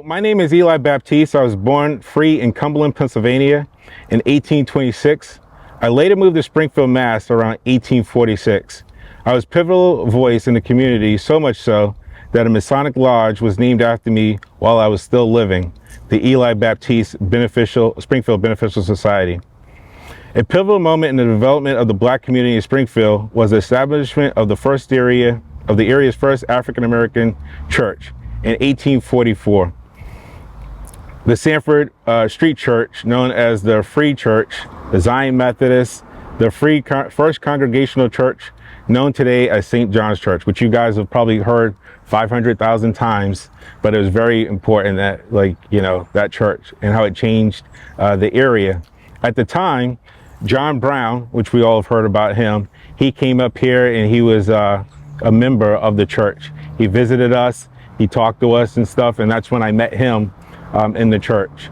So my name is Eli Baptiste. I was born free in Cumberland, Pennsylvania in 1826. I later moved to Springfield, Mass around 1846. I was a pivotal voice in the community, so much so that a Masonic lodge was named after me while I was still living, the Eli Baptiste Springfield Beneficial Society. A pivotal moment in the development of the Black community in Springfield was the establishment of the area's first African-American church in 1844. The Sanford Street Church, known as the Free Church, the Zion Methodist, the First Congregational Church, known today as St. John's Church, which you guys have probably heard 500,000 times, but it was very important that, that church and how it changed the area. At the time, John Brown, which we all have heard about him, he came up here and he was a member of the church. He visited us, he talked to us and stuff, and that's when I met him in the church.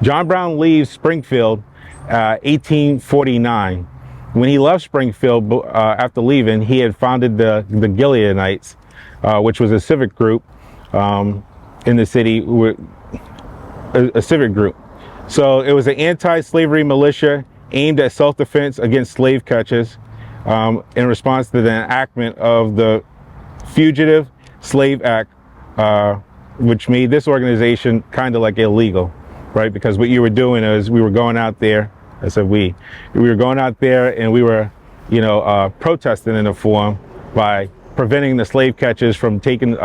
John Brown leaves Springfield 1849. When he left Springfield after leaving, he had founded the Gileadites, which was a civic group in the city, a civic group. So it was an anti-slavery militia aimed at self-defense against slave catchers in response to the enactment of the Fugitive Slave Act, which made this organization kind of like illegal, right? Because what you were doing is we were going out there, I said we were going out there and we were, protesting in a form by preventing the slave catchers from taking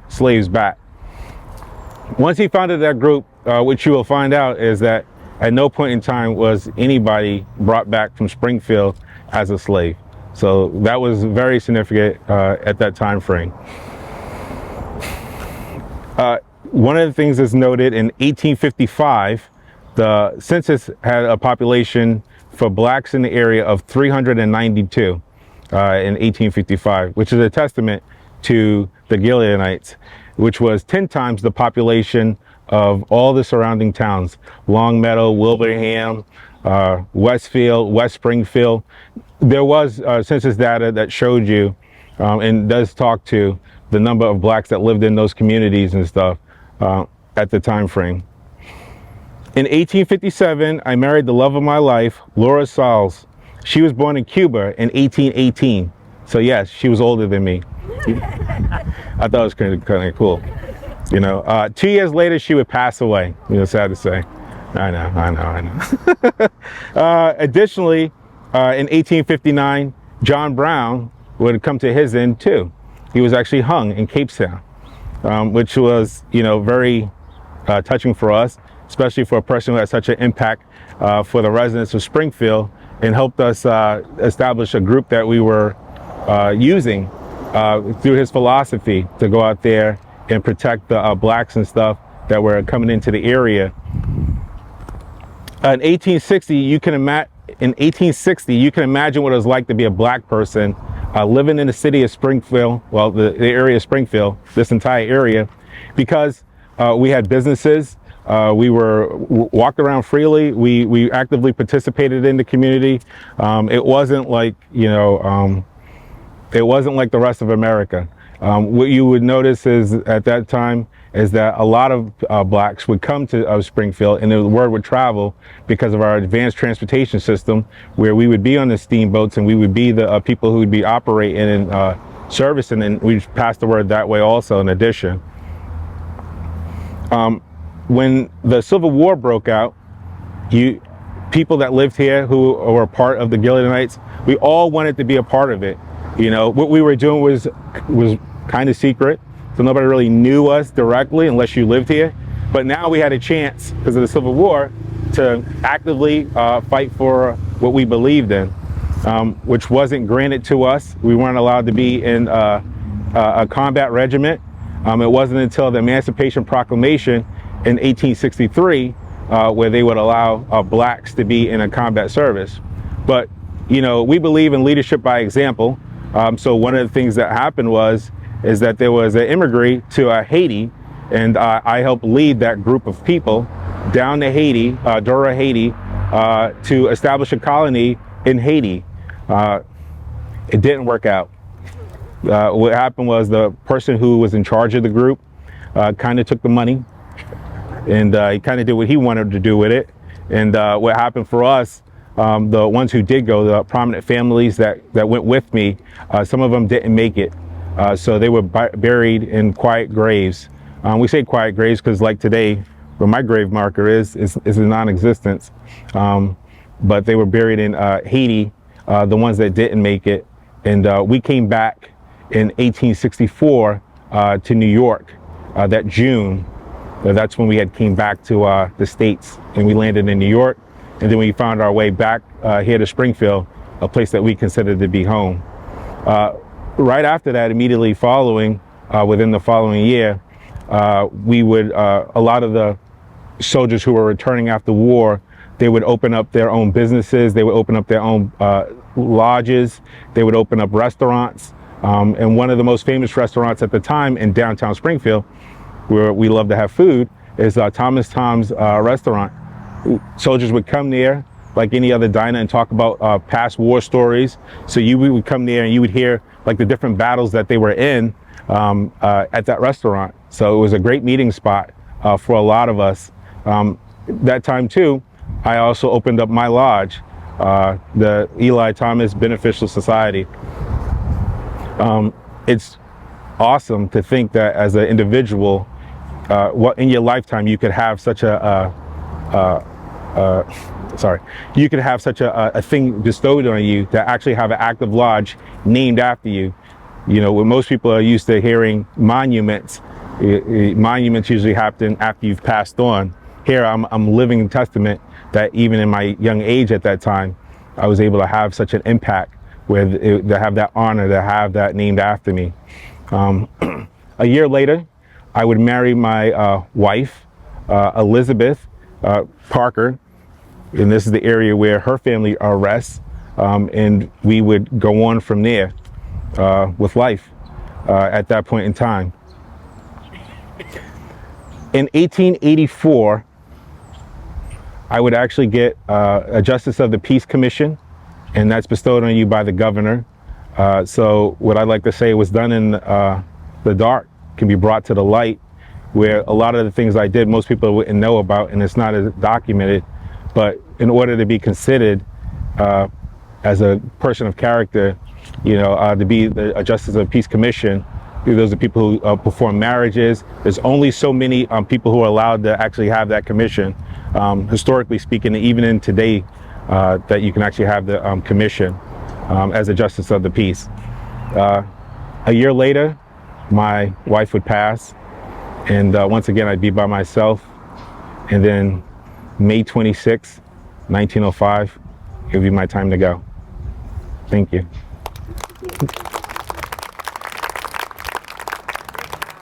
slaves back. Once he founded that group, what you will find out is that at no point in time was anybody brought back from Springfield as a slave. So that was very significant at that time frame. One of the things that's noted in 1855, the census had a population for blacks in the area of 392 in 1855, which is a testament to the Gileadites, which was 10 times the population of all the surrounding towns: Longmeadow, Wilbraham, Westfield, West Springfield. There was census data that showed you and does talk to the number of blacks that lived in those communities and stuff at the time frame. In 1857, I married the love of my life, Laura Sals. She was born in Cuba in 1818. So yes, she was older than me. I thought it was kind of cool. 2 years later, she would pass away. Sad to say. I know. Additionally, in 1859, John Brown would come to his end too. He was actually hung in Cape Town, which was, very touching for us, especially for a person who had such an impact for the residents of Springfield and helped us establish a group that we were using through his philosophy to go out there and protect the blacks and stuff that were coming into the area. In 1860, you can imagine what it was like to be a black person living in the city of Springfield, well, the area of Springfield, this entire area, because we had businesses, we walked around freely, we actively participated in the community. It wasn't like, it wasn't like the rest of America. What you would notice is at that time is that a lot of blacks would come to Springfield, and the word would travel because of our advanced transportation system, where we would be on the steamboats and we would be the people who would be operating and servicing, and we pass the word that way also in addition. When the Civil War broke out, people that lived here who were part of the Gileadites, we all wanted to be a part of it. What we were doing was kind of secret, so nobody really knew us directly unless you lived here. But now we had a chance, because of the Civil War, to actively fight for what we believed in, which wasn't granted to us. We weren't allowed to be in a combat regiment. It wasn't until the Emancipation Proclamation in 1863 where they would allow blacks to be in a combat service. But we believe in leadership by example. So one of the things that happened is that there was an immigrant to Haiti, and I helped lead that group of people down to Haiti, Dora, Haiti, to establish a colony in Haiti. It didn't work out. What happened was the person who was in charge of the group kind of took the money, and he kind of did what he wanted to do with it. And what happened for us, the ones who did go, the prominent families that went with me, some of them didn't make it. So they were buried in quiet graves. We say quiet graves because, like today, where my grave marker is a non-existence. But they were buried in Haiti, the ones that didn't make it. And we came back in 1864 to New York that June. That's when we had came back to the States, and we landed in New York. And then we found our way back here to Springfield, a place that we considered to be home. Right after that, immediately following, within the following year, we would, a lot of the soldiers who were returning after war, they would open up their own businesses, they would open up their own lodges, they would open up restaurants. And one of the most famous restaurants at the time in downtown Springfield, where we love to have food, is Thomas Tom's restaurant. Soldiers would come there like any other diner and talk about past war stories. So we would come there and you would hear like the different battles that they were in at that restaurant. So it was a great meeting spot for a lot of us. That time too, I also opened up my lodge, the Eli Thomas Beneficial Society. It's awesome to think that as an individual, what in your lifetime you could have such you could have such a thing bestowed on you to actually have an active lodge named after you. You know, when most people are used to hearing monuments, monuments usually happen after you've passed on. Here, I'm living testament that even in my young age at that time, I was able to have such an impact to have that honor, to have that named after me. A year later, I would marry my wife, Elizabeth Parker, and this is the area where her family rests, and we would go on from there with life at that point in time. In 1884, I would actually get a Justice of the Peace Commission, and that's bestowed on you by the governor. So what I'd like to say was done in the dark can be brought to the light, where a lot of the things I did most people wouldn't know about, and it's not as documented. But in order to be considered as a person of character, you know, to be a Justice of the Peace Commission, those are people who perform marriages. There's only so many people who are allowed to actually have that commission, historically speaking, even in today, that you can actually have the commission as a Justice of the Peace. A year later, my wife would pass, and once again I'd be by myself. And then May 26, 1905, it would be my time to go. Thank you.